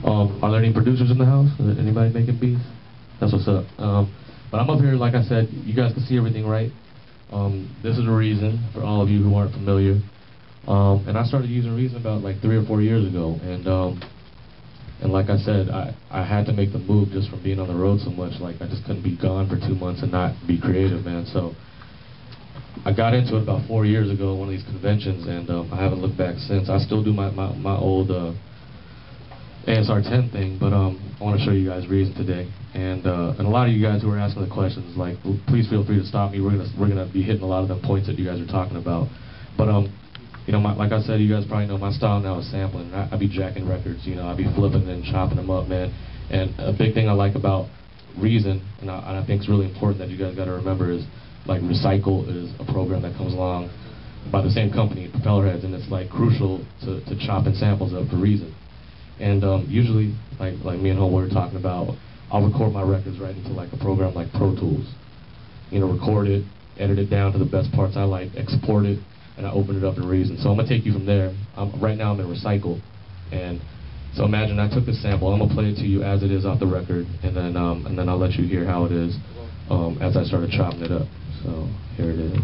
Are there any producers in the house? Anybody making beats? That's what's up. But I'm up here, like I said, you guys can see everything, right? This is Reason, for all of you who aren't familiar. And I started using Reason about like 3 or 4 years ago. And like I said, I had to make the move just from being on the road so much. Like, I just couldn't be gone for 2 months and not be creative, man. So I got into it about 4 years ago at one of these conventions, and I haven't looked back since. I still do my old ASR 10 thing, but I want to show you guys Reason today. And a lot of you guys who are asking the questions, like, please feel free to stop me. We're gonna be hitting a lot of the points that you guys are talking about. But you know, like I said, you guys probably know my style now is sampling. I be jacking records, you know, I be flipping and chopping them up, man. And a big thing I like about Reason, and I think it's really important that you guys got to remember, is like Recycle is a program that comes along by the same company, Propellerheads, and it's like crucial to chopping samples up for Reason. And usually, like me and Homeboy were talking about, I'll record my records right into like a program like Pro Tools. You know, record it, edit it down to the best parts I like, export it, and I open it up in Reason. So I'm gonna take you from there. Right now I'm in Recycle, and so imagine I took this sample. I'm gonna play it to you as it is off the record, and then I'll let you hear how it is as I started chopping it up. So here it is.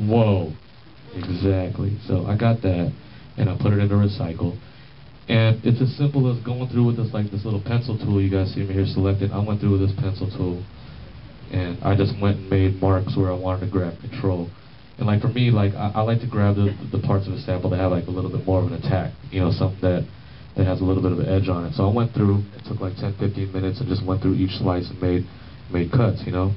Whoa, exactly. So I got that, and I put it into Recycle, and it's as simple as going through with this little pencil tool you guys see me here selected. I went through with this pencil tool, and I just went and made marks where I wanted to grab control. And like for me, like I like to grab the parts of a sample that have like a little bit more of an attack, you know, something that has a little bit of an edge on it. So I went through. It took like 10-15 minutes and just went through each slice and made cuts, you know.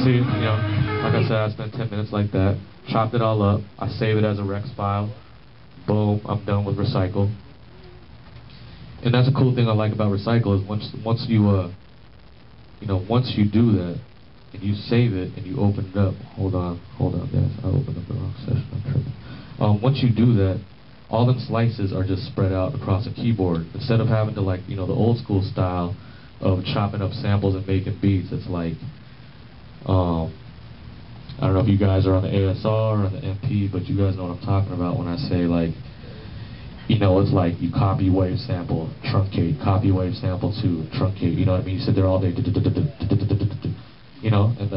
See, you know, like I said, I spent 10 minutes like that, chopped it all up, I save it as a Rex file, boom, I'm done with Recycle. And that's a cool thing I like about Recycle is once you do that, and you save it, and you open it up, hold on, guys, I opened up the wrong session, I'm tripping. Once you do that, all them slices are just spread out across a keyboard. Instead of having to, like, you know, the old school style of chopping up samples and making beats, it's like, I don't know if you guys are on the ASR or on the MP, but you guys know what I'm talking about when I say, like, you know, it's like you copy wave sample, truncate, copy wave sample to truncate, you know what I mean? You sit there all day, you know, and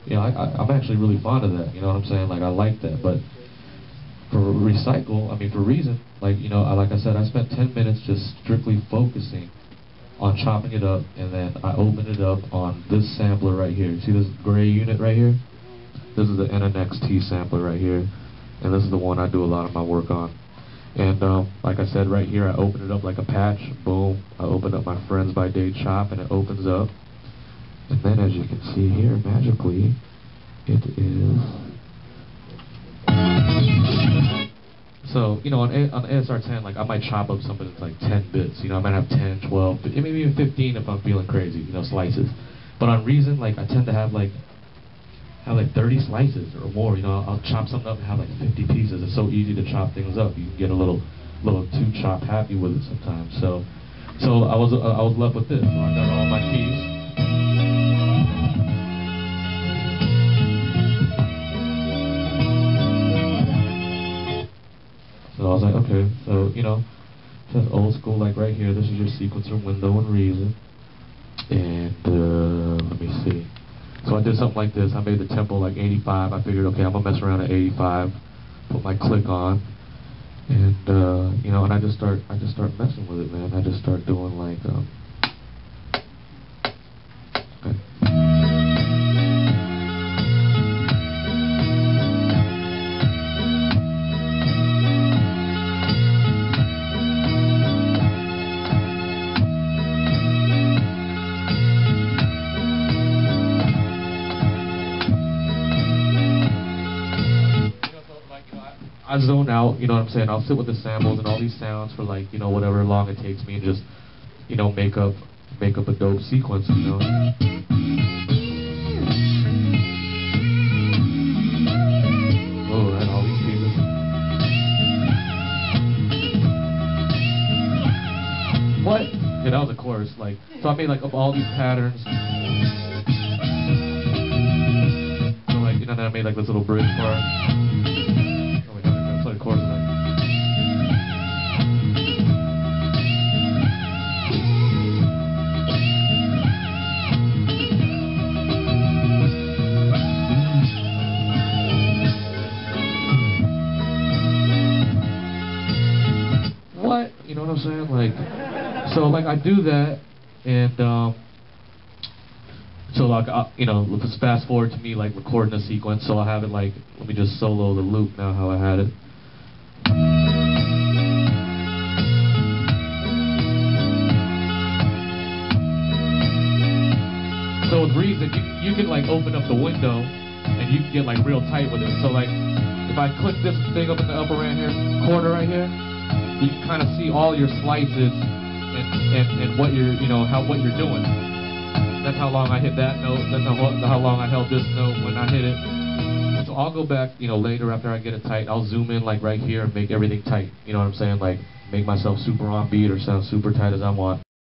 you know, I'm actually really fond of that, you know what I'm saying? Like, I like that, but for Recycle, I mean, for Reason, like, you know, like I said, I spent 10 minutes just strictly focusing on chopping it up, and then I opened it up on this sampler right here. See this gray unit right here? This is the NNXT sampler right here, and this is the one I do a lot of my work on. And like I said, right here I open it up like a patch, boom, I open up my Friends by Day chop, and it opens up. And then as you can see here, magically, it is... So, you know, on ASR 10, like, I might chop up something that's like 10 bits, you know, I might have 10, 12, maybe even 15 if I'm feeling crazy, you know, slices. But on Reason, like, I tend to have like 30 slices or more, you know, I'll chop something up and have like 50 pieces. It's so easy to chop things up. You can get a little too chop happy with it sometimes. So I was left with this. So I got all my keys. So I was like, okay, so, you know, just old school, like right here, this is your sequencer window in Reason. And, let me see. So I did something like this. I made the tempo like 85. I figured, okay, I'm gonna mess around at 85, put my click on, and, you know, and I just start messing with it, man. I just start doing like, okay. I zone out, you know what I'm saying? I'll sit with the samples and all these sounds for like, you know, whatever long it takes me and just, you know, make up a dope sequence, you know? Oh, and all these pieces. What? Yeah, that was a chorus, like, so I made like up all these patterns. So like, you know, then I made like this little bridge part. Oh my god, I'm gonna play the chorus like. What? You know what I'm saying? Like, so like I do that, and so like you know, let's fast forward to me like recording a sequence. So I have it like, let me just solo the loop now how I had it. So with Reason, you can like open up the window and you can get like real tight with it. So like if I click this thing up in the upper right here, corner right here, you can kind of see all your slices and what you're, you know, what you're doing. That's how long I hit that note. That's how long I held this note when I hit it. So I'll go back, you know, later after I get it tight. I'll zoom in like right here and make everything tight. You know what I'm saying? Like make myself super on beat or sound super tight as I want.